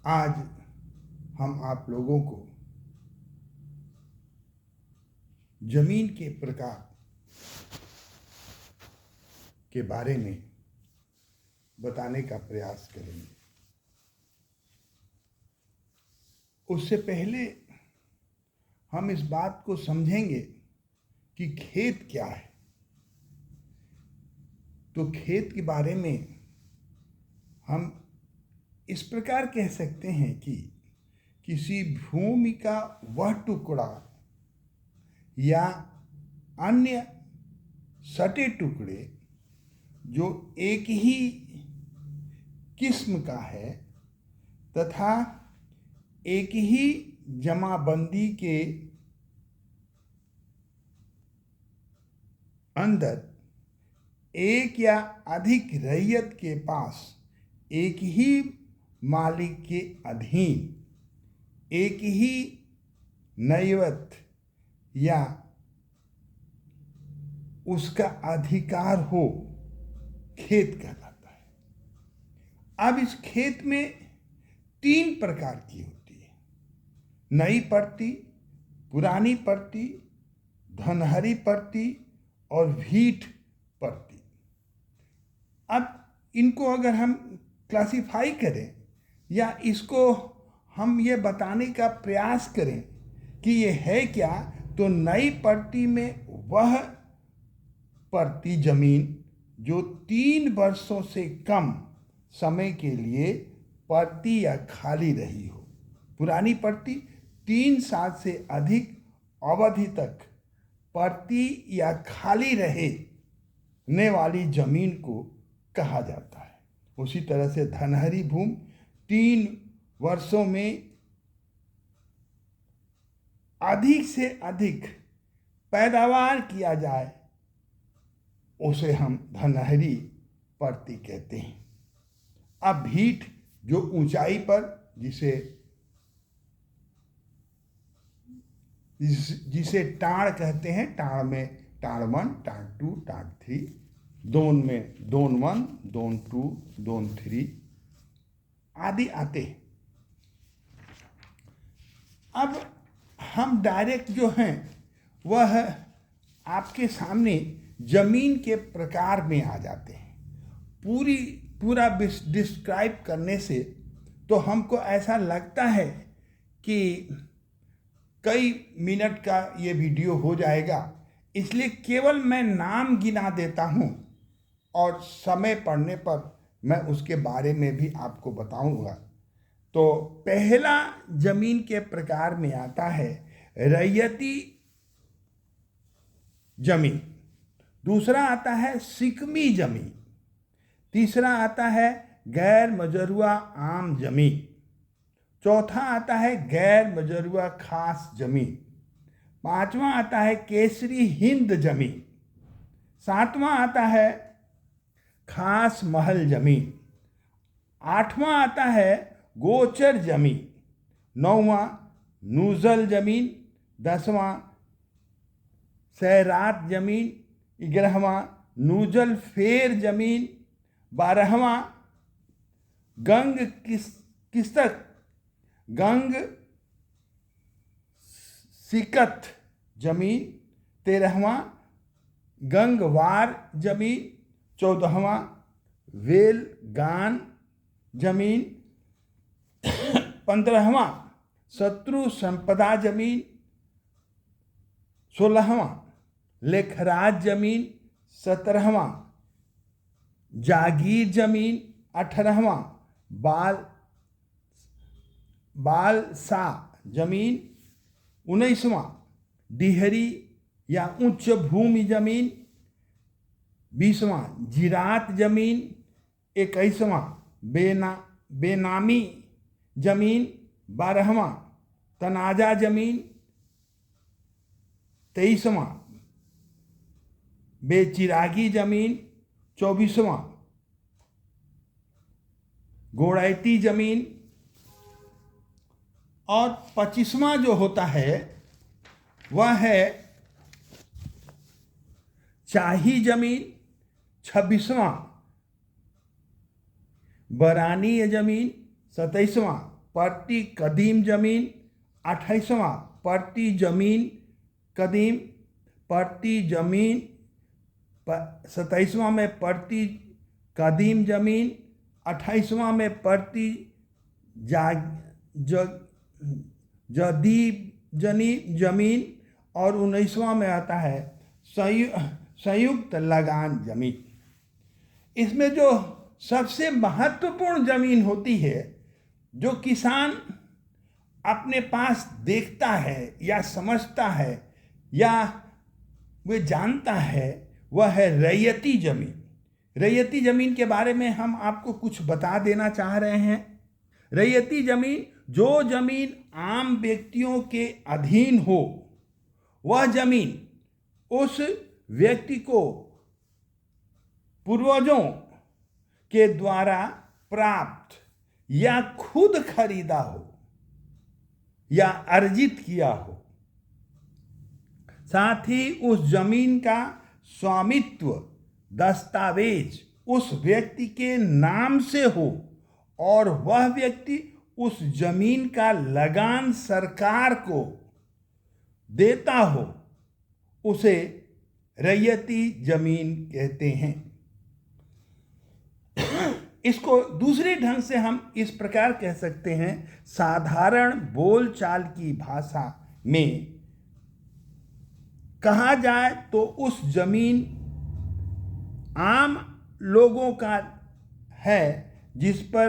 आज हम आप लोगों को जमीन के प्रकार के बारे में बताने का प्रयास करेंगे। उससे पहले हम इस बात को समझेंगे कि खेत क्या है। तो खेत के बारे में हम इस प्रकार कह सकते हैं कि किसी भूमि का वह टुकड़ा या अन्य सटे टुकड़े जो एक ही किस्म का है तथा एक ही जमाबंदी के अंदर एक या अधिक रैयत के पास एक ही मालिक के अधीन एक ही नैयत या उसका अधिकार हो, खेत कहलाता है। अब इस खेत में 3 प्रकार की होती है: नई पट्टी, पुरानी पट्टी, धनहरी पट्टी और भीठ पट्टी। अब इनको अगर हम क्लासिफाई करें या इसको हम ये बताने का प्रयास करें कि ये है क्या, तो नई पट्टी में वह पट्टी जमीन जो 3 वर्षों से कम समय के लिए पट्टी या खाली रही हो। पुरानी पट्टी 3 साल से अधिक अवधि तक पट्टी या खाली रहने वाली जमीन को कहा जाता है। उसी तरह से धनहरी भूमि 3 वर्षों में अधिक से अधिक पैदावार किया जाए, उसे हम धनहरी पट्टी कहते हैं। अब भीठ जो ऊंचाई पर जिसे टाड़ कहते हैं, टाड़ में टाड़ 1, टाड़ 2, टाड़ 3, दोन में दोन 1, दोन 2, दोन 3 आदि आते हैं। अब हम डायरेक्ट जो हैं वह आपके सामने जमीन के प्रकार में आ जाते हैं। पूरा डिस्क्राइब करने से तो हमको ऐसा लगता है कि कई मिनट का ये वीडियो हो जाएगा, इसलिए केवल मैं नाम गिना देता हूँ और समय पड़ने पर मैं उसके बारे में भी आपको बताऊंगा। तो पहला जमीन के प्रकार में आता है रैयती जमीन, दूसरा आता है सिकमी जमीन, तीसरा आता है गैर मजरूआ आम जमीन, चौथा आता है गैर मजरूआ खास जमीन, पांचवा आता है केसरी हिंद जमीन, सातवां आता है खास महल जमीन, आठवां आता है गोचर जमीन, नौवां नूजल जमीन, 10वां सैरात जमीन, 11वां नूजल फेर जमीन, 12वां गंग किस्तक गंग सिकत जमीन, 13वां गंगवार जमीन, 14वां वेलगान जमीन, 15वां शत्रु संपदा जमीन, 16वां लेखराज जमीन, 17वां जागीर जमीन, 18वां बालसा जमीन, 19वां डिहरी या उच्च भूमि जमीन, 20वां जिरात जमीन, 21वां बेनामी जमीन, 12वां तनाजा जमीन, 23वां बेचिरागी जमीन, 24वां गोड़ैती जमीन और 25वां जो होता है वह है शाही जमीन, 26वां बरानी जमीन, 27वां पट्टी कदीम जमीन। 28वां पट्टी जमीन कदीम पट्टी जमीन। 27वां में पट्टी कदीम जमीन। 28वां में पट्टी जदीद जमीन। और 19वां में आता है संयुक्त लगान जमीन। इसमें जो सबसे महत्वपूर्ण जमीन होती है, जो किसान अपने पास देखता है या समझता है या वे जानता है, वह है रैयती जमीन। रैयती जमीन के बारे में हम आपको कुछ बता देना चाह रहे हैं। रैयती जमीन, जो जमीन आम व्यक्तियों के अधीन हो, वह जमीन उस व्यक्ति को पूर्वजों के द्वारा प्राप्त या खुद खरीदा हो या अर्जित किया हो। साथ ही उस जमीन का स्वामित्व दस्तावेज उस व्यक्ति के नाम से हो और वह व्यक्ति उस जमीन का लगान सरकार को देता हो, उसे रैयती जमीन कहते हैं। इसको दूसरे ढंग से हम इस प्रकार कह सकते हैं, साधारण बोलचाल की भाषा में कहा जाए तो उस जमीन आम लोगों का है जिस पर